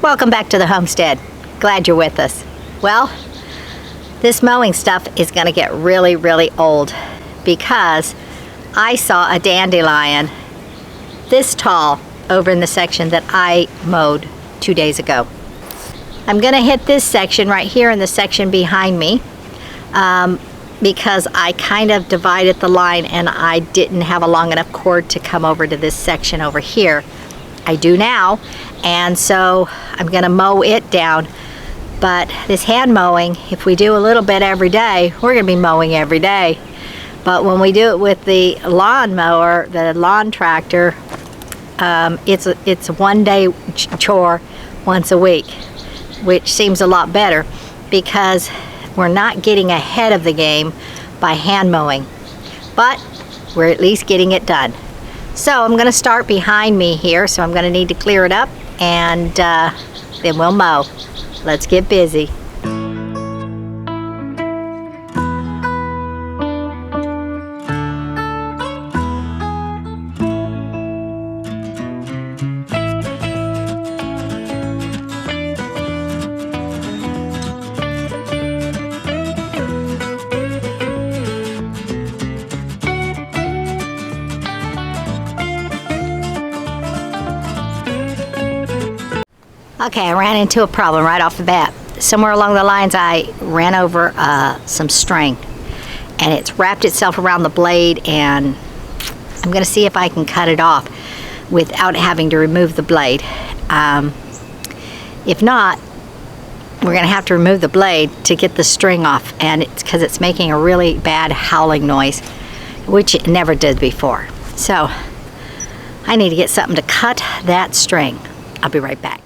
Welcome back to the homestead. Glad you're with us. Well, this mowing stuff is going to get really, really old because I saw a dandelion this tall over in the section that I mowed 2 days ago. I'm going to hit this section right here in the section behind me because I kind of divided the line and I didn't have a long enough cord to come over to this section over here. I do now, and so I'm going to mow it down. But this hand mowing, if we do a little bit every day, we're going to be mowing every day. But when we do it with the lawn mower, the lawn tractor, it's a one-day chore once a week, which seems a lot better because we're not getting ahead of the game by hand mowing, but we're at least getting it done. So I'm going to start behind me here, so I'm going to need to clear it up, and then we'll mow. Let's get busy. Okay, I ran into a problem right off the bat. Somewhere along the lines I ran over some string and it's wrapped itself around the blade, and I'm going to see if I can cut it off without having to remove the blade. If not, we're going to have to remove the blade to get the string off, and it's because it's making a really bad howling noise, which it never did before. So I need to get something to cut that string. I'll be right back.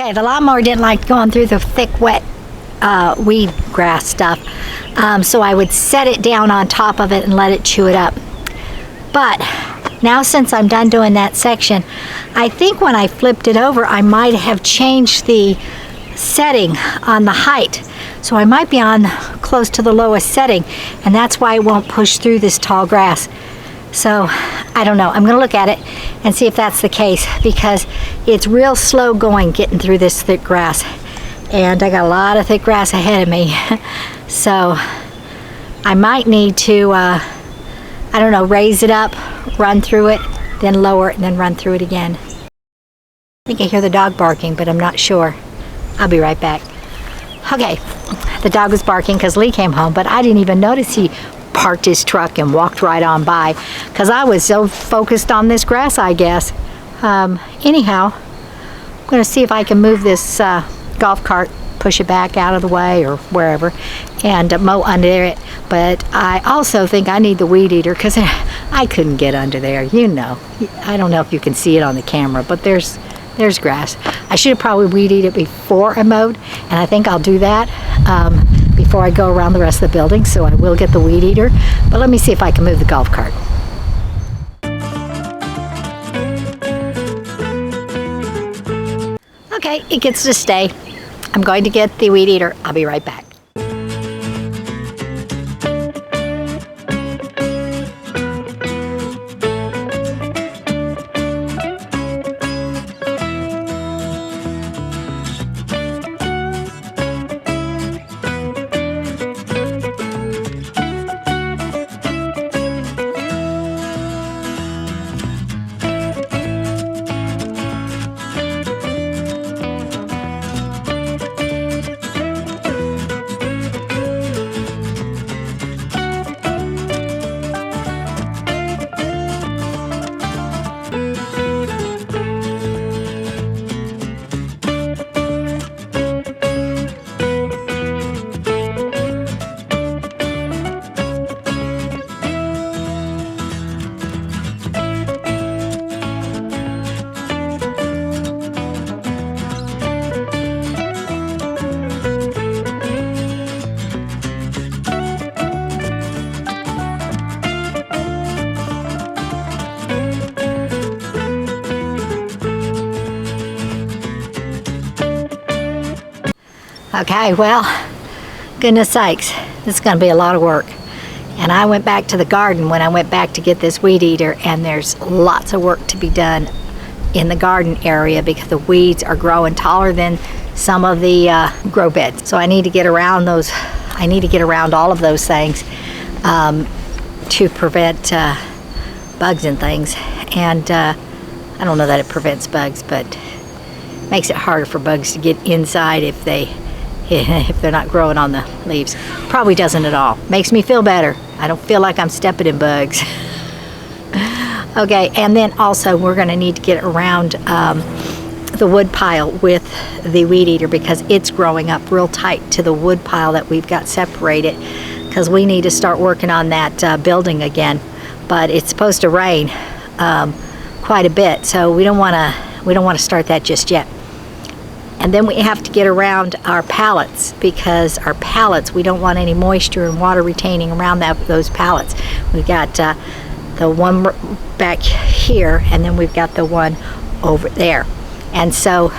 Okay, the lawnmower didn't like going through the thick, wet weed grass stuff. So I would set it down on top of it and let it chew it up. But now since I'm done doing that section, I think when I flipped it over, I might have changed the setting on the height. So I might be on close to the lowest setting, and that's why it won't push through this tall grass. So I don't know. I'm going to look at it and see if that's the case, because it's real slow going getting through this thick grass. And I got a lot of thick grass ahead of me. So I might need to, I don't know, raise it up, run through it, then lower it, and then run through it again. I think I hear the dog barking, but I'm not sure. I'll be right back. Okay, the dog was barking because Lee came home, but I didn't even notice he parked his truck and walked right on by because I was so focused on this grass, I guess. Anyhow, I'm going to see if I can move this golf cart, push it back out of the way or wherever, and mow under it. But I also think I need the weed eater because I couldn't get under there, you know. I don't know if you can see it on the camera, but there's grass. I should have probably weed eated it before I mowed, and I think I'll do that before I go around the rest of the building, so I will get the weed eater. But let me see if I can move the golf cart. Okay, it gets to stay. I'm going to get the weed eater. I'll be right back. Okay, well, goodness sakes, this is going to be a lot of work. And I went back to the garden when I went back to get this weed eater, and there's lots of work to be done in the garden area because the weeds are growing taller than some of the grow beds. So I need to get around those. I need to get around all of those things to prevent bugs and things. And I don't know that it prevents bugs, but makes it harder for bugs to get inside if they're not growing on the leaves. Probably doesn't at all. Makes me feel better. I don't feel like I'm stepping in bugs. Okay, and then also we're going to need to get around the wood pile with the weed eater because it's growing up real tight to the wood pile that we've got separated, because we need to start working on that building again. But it's supposed to rain quite a bit, so we don't want to start that just yet. And then we have to get around our pallets, because our pallets, we don't want any moisture and water retaining around those pallets. We've got the one back here, and then we've got the one over there. And so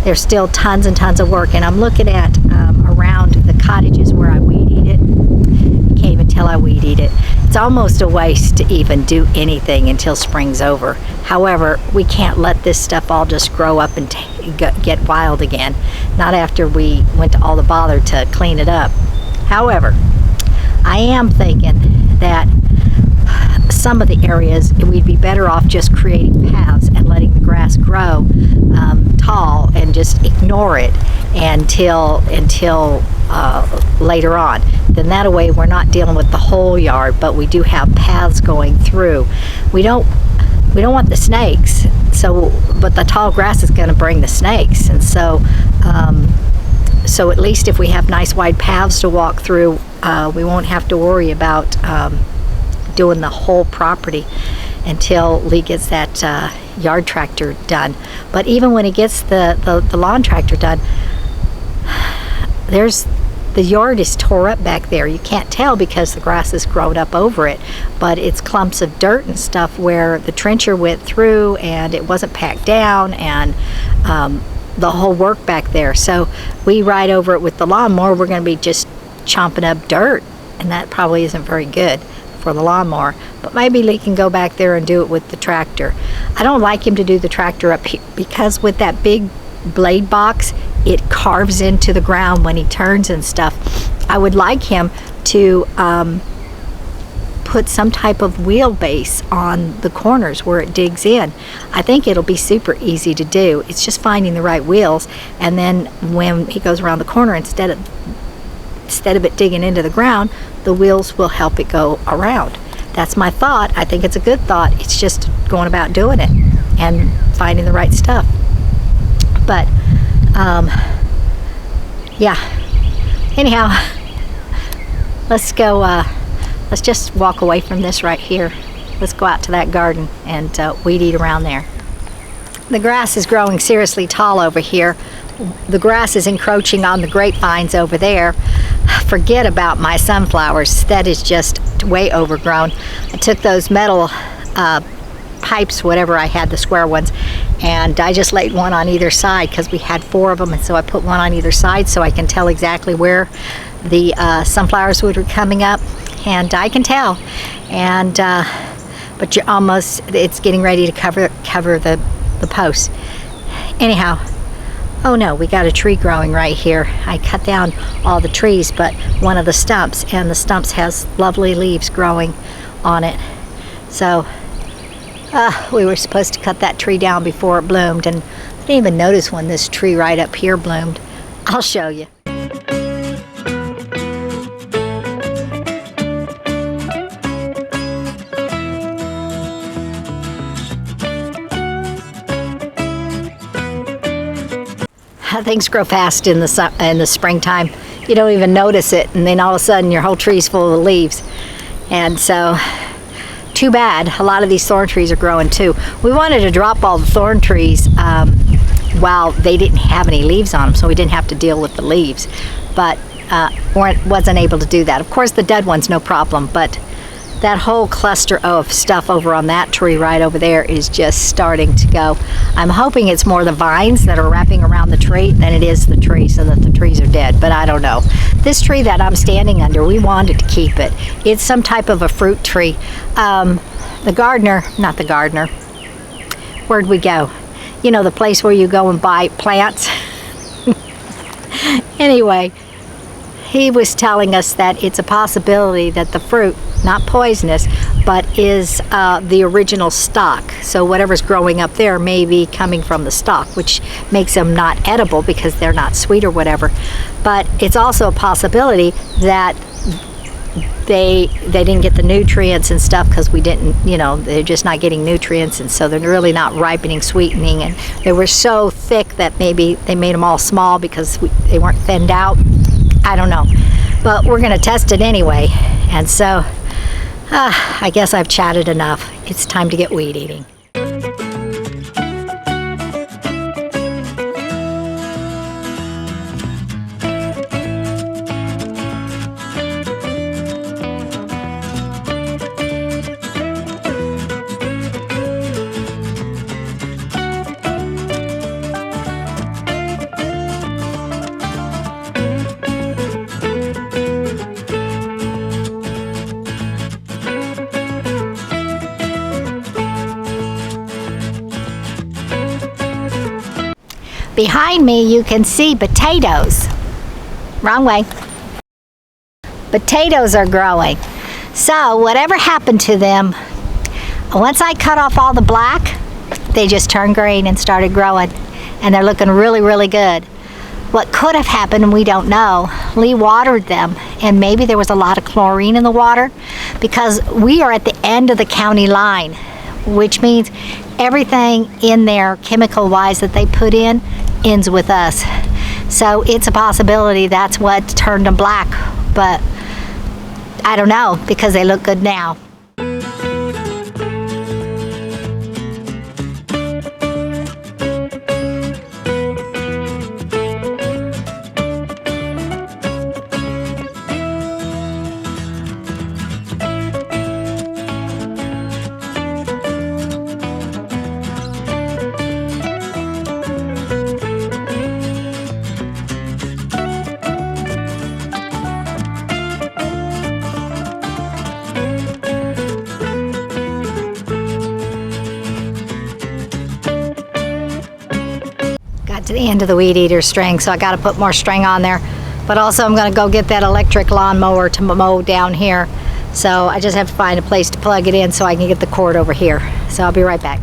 there's still tons and tons of work. And I'm looking at around the cottages where I weed eat it. You can't even tell I weed eat it. It's almost a waste to even do anything until spring's over. However, we can't let this stuff all just grow up and get wild again. Not after we went to all the bother to clean it up. However, I am thinking that some of the areas we'd be better off just creating paths and letting the grass grow tall and just ignore it until later on. Then that way we're not dealing with the whole yard, but we do have paths going through. We don't want the snakes, but the tall grass is going to bring the snakes, and so at least if we have nice wide paths to walk through, we won't have to worry about doing the whole property until Lee gets that yard tractor done. But even when he gets the lawn tractor done, the yard is tore up back there. You can't tell because the grass has grown up over it, but it's clumps of dirt and stuff where the trencher went through and it wasn't packed down, and the whole work back there. So we ride over it with the lawnmower, we're going to be just chomping up dirt, and that probably isn't very good for the lawnmower. But maybe Lee can go back there and do it with the tractor. I don't like him to do the tractor up here because with that big blade box, it carves into the ground when he turns and stuff. I would like him to put some type of wheelbase on the corners where it digs in. I think it'll be super easy to do. It's just finding the right wheels, and then when he goes around the corner, instead of it digging into the ground, the wheels will help it go around. That's my thought. I think it's a good thought. It's just going about doing it and finding the right stuff. But yeah, anyhow, let's go, let's just walk away from this right here. Let's go out to that garden and weed eat around there. The grass is growing seriously tall over here. The grass is encroaching on the grapevines over there. Forget about my sunflowers. That is just way overgrown. I took those metal pipes, whatever I had, the square ones, and I just laid one on either side because we had 4 of them, and so I put one on either side so I can tell exactly where the sunflowers would be coming up, and I can tell. And but you're almost, it's getting ready to cover the posts. Anyhow, oh no, we got a tree growing right here. I cut down all the trees but one of the stumps, and the stumps has lovely leaves growing on it. So we were supposed to cut that tree down before it bloomed, and I didn't even notice when this tree right up here bloomed. I'll show you. Things grow fast in the springtime. You don't even notice it, and then all of a sudden your whole tree's full of leaves. And so, too bad. A lot of these thorn trees are growing too. We wanted to drop all the thorn trees while they didn't have any leaves on them, so we didn't have to deal with the leaves. But wasn't able to do that. Of course, the dead one's no problem, but that whole cluster of stuff over on that tree right over there is just starting to go. I'm hoping it's more the vines that are wrapping around the tree than it is the tree, so that the trees are dead, but I don't know. This tree that I'm standing under, we wanted to keep it. It's some type of a fruit tree. The gardener, not the gardener, where'd we go? You know, the place where you go and buy plants. Anyway, he was telling us that it's a possibility that the fruit, not poisonous, but is the original stock. So whatever's growing up there may be coming from the stock, which makes them not edible because they're not sweet or whatever. But it's also a possibility that they didn't get the nutrients and stuff because we didn't, you know, they're just not getting nutrients, and so they're really not ripening, sweetening, and they were so thick that maybe they made them all small because they weren't thinned out. I don't know, but we're gonna test it anyway. And so I guess I've chatted enough. It's time to get weed eating. Behind me you can see potatoes. Wrong way. Potatoes are growing. So whatever happened to them, once I cut off all the black, they just turned green and started growing, and they're looking really, really good. What could have happened, we don't know. Lee watered them, and maybe there was a lot of chlorine in the water, because we are at the end of the county line, which means everything in there chemical-wise that they put in ends with us. So it's a possibility that's what turned them black, but I don't know, because they look good now. to the end of the weed eater string, so I got to put more string on there. But also I'm going to go get that electric lawnmower to mow down here. So I just have to find a place to plug it in so I can get the cord over here. So I'll be right back.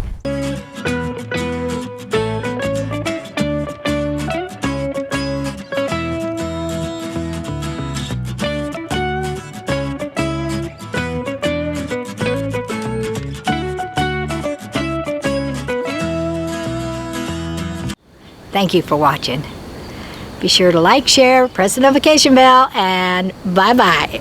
Thank you for watching. Be sure to like, share, press the notification bell, and bye-bye.